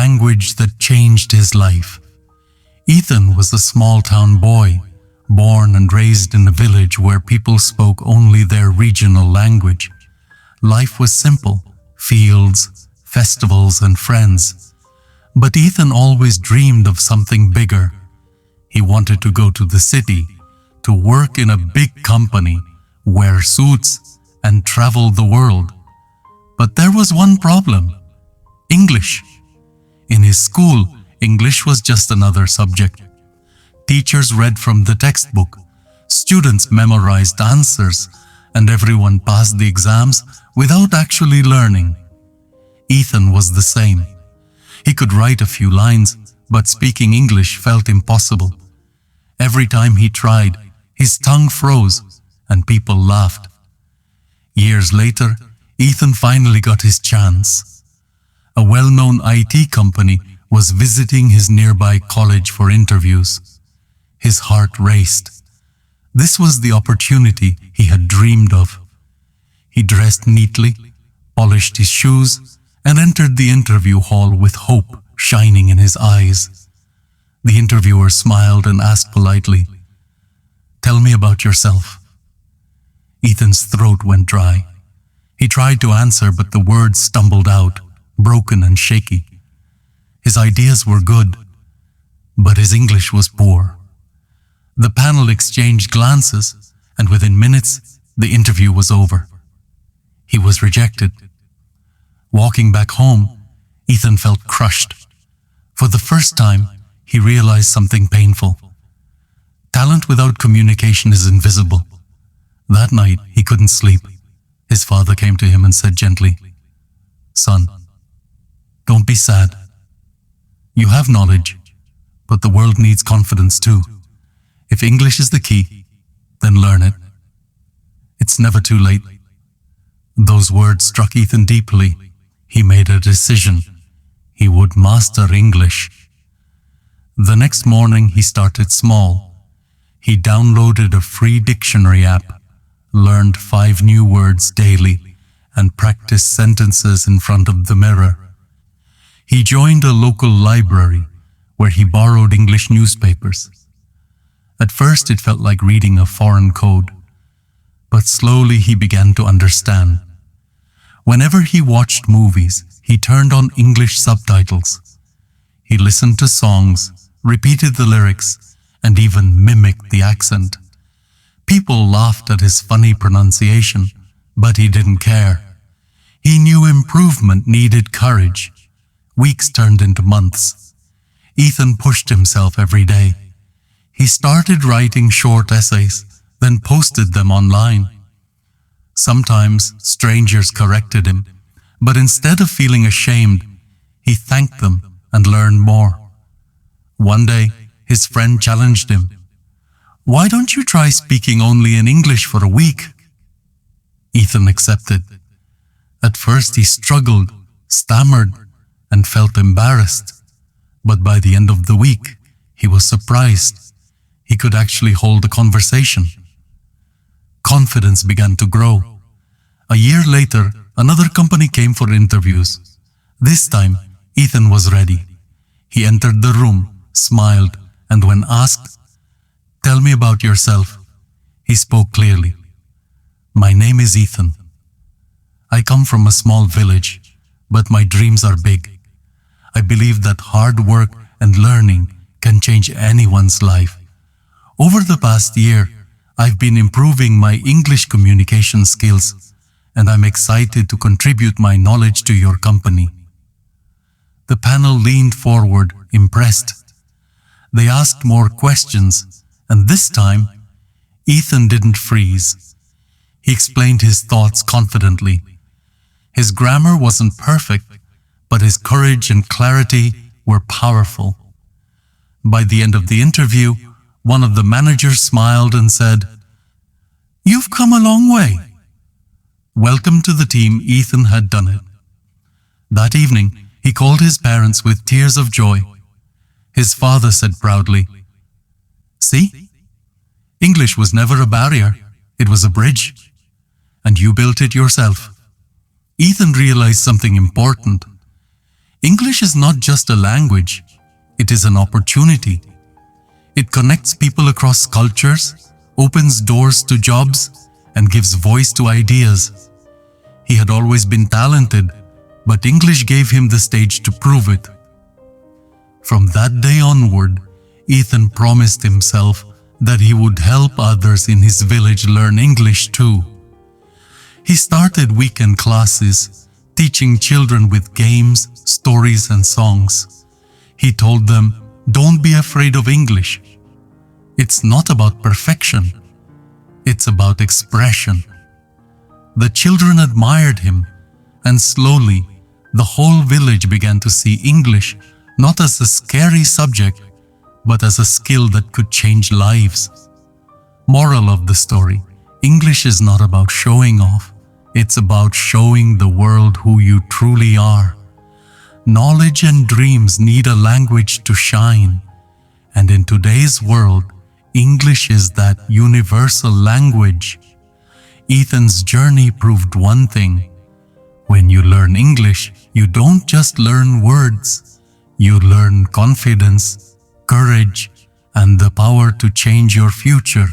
language that changed his life. Ethan was a small-town boy, born and raised in a village where people spoke only their regional language. Life was simple: fields, festivals, and friends. But Ethan always dreamed of something bigger. He wanted to go to the city, to work in a big company, wear suits, and travel the world. But there was one problem: English. In his school, English was just another subject. Teachers read from the textbook, students memorized answers, and everyone passed the exams without actually learning. Ethan was the same. He could write a few lines, but speaking English felt impossible. Every time he tried, his tongue froze, and people laughed. Years later, Ethan finally got his chance. A well-known IT company was visiting his nearby college for interviews. His heart raced. This was the opportunity he had dreamed of. He dressed neatly, polished his shoes, and entered the interview hall with hope shining in his eyes. The interviewer smiled and asked politely, "Tell me about yourself." Ethan's throat went dry. He tried to answer, but the words stumbled out, broken and shaky. His ideas were good, but his English was poor. The panel exchanged glances, and within minutes, the interview was over. He was rejected. Walking back home, Ethan felt crushed. For the first time, he realized something painful. Talent without communication is invisible. That night, he couldn't sleep. His father came to him and said gently, "Son, don't be sad. You have knowledge, but the world needs confidence too. If English is the key, then learn it. It's never too late." Those words struck Ethan deeply. He made a decision. He would master English. The next morning, he started small. He downloaded a free dictionary app, learned 5 new words daily, and practiced sentences in front of the mirror. He joined a local library where he borrowed English newspapers. At first, it felt like reading a foreign code, but slowly he began to understand. Whenever he watched movies, he turned on English subtitles. He listened to songs, repeated the lyrics, and even mimicked the accent. People laughed at his funny pronunciation, but he didn't care. He knew improvement needed courage. Weeks turned into months. Ethan pushed himself every day. He started writing short essays, then posted them online. Sometimes strangers corrected him, but instead of feeling ashamed, he thanked them and learned more. One day, his friend challenged him. "Why don't you try speaking only in English for a week?" Ethan accepted. At first he struggled, stammered, and felt embarrassed. But by the end of the week, he was surprised. He could actually hold a conversation. Confidence began to grow. A year later, another company came for interviews. This time, Ethan was ready. He entered the room, smiled, and when asked, "Tell me about yourself," he spoke clearly. "My name is Ethan. I come from a small village, but my dreams are big. I believe that hard work and learning can change anyone's life. Over the past year, I've been improving my English communication skills, and I'm excited to contribute my knowledge to your company." The panel leaned forward, impressed. They asked more questions, and this time, Ethan didn't freeze. He explained his thoughts confidently. His grammar wasn't perfect, but his courage and clarity were powerful. By the end of the interview, one of the managers smiled and said, "You've come a long way." Welcome to the team. Ethan had done it. That evening, he called his parents with tears of joy. His father said proudly, "See? English was never a barrier, it was a bridge. And you built it yourself." Ethan realized something important. English is not just a language, it is an opportunity. It connects people across cultures, opens doors to jobs, and gives voice to ideas. He had always been talented, but English gave him the stage to prove it. From that day onward, Ethan promised himself that he would help others in his village learn English too. He started weekend classes, teaching children with games, stories, and songs. He told them, "Don't be afraid of English. It's not about perfection. It's about expression." The children admired him, and slowly, the whole village began to see English not as a scary subject, but as a skill that could change lives. Moral of the story: English is not about showing off. It's about showing the world who you truly are. Knowledge and dreams need a language to shine. And in today's world, English is that universal language. Ethan's journey proved one thing: when you learn English, you don't just learn words. You learn confidence, courage, and the power to change your future.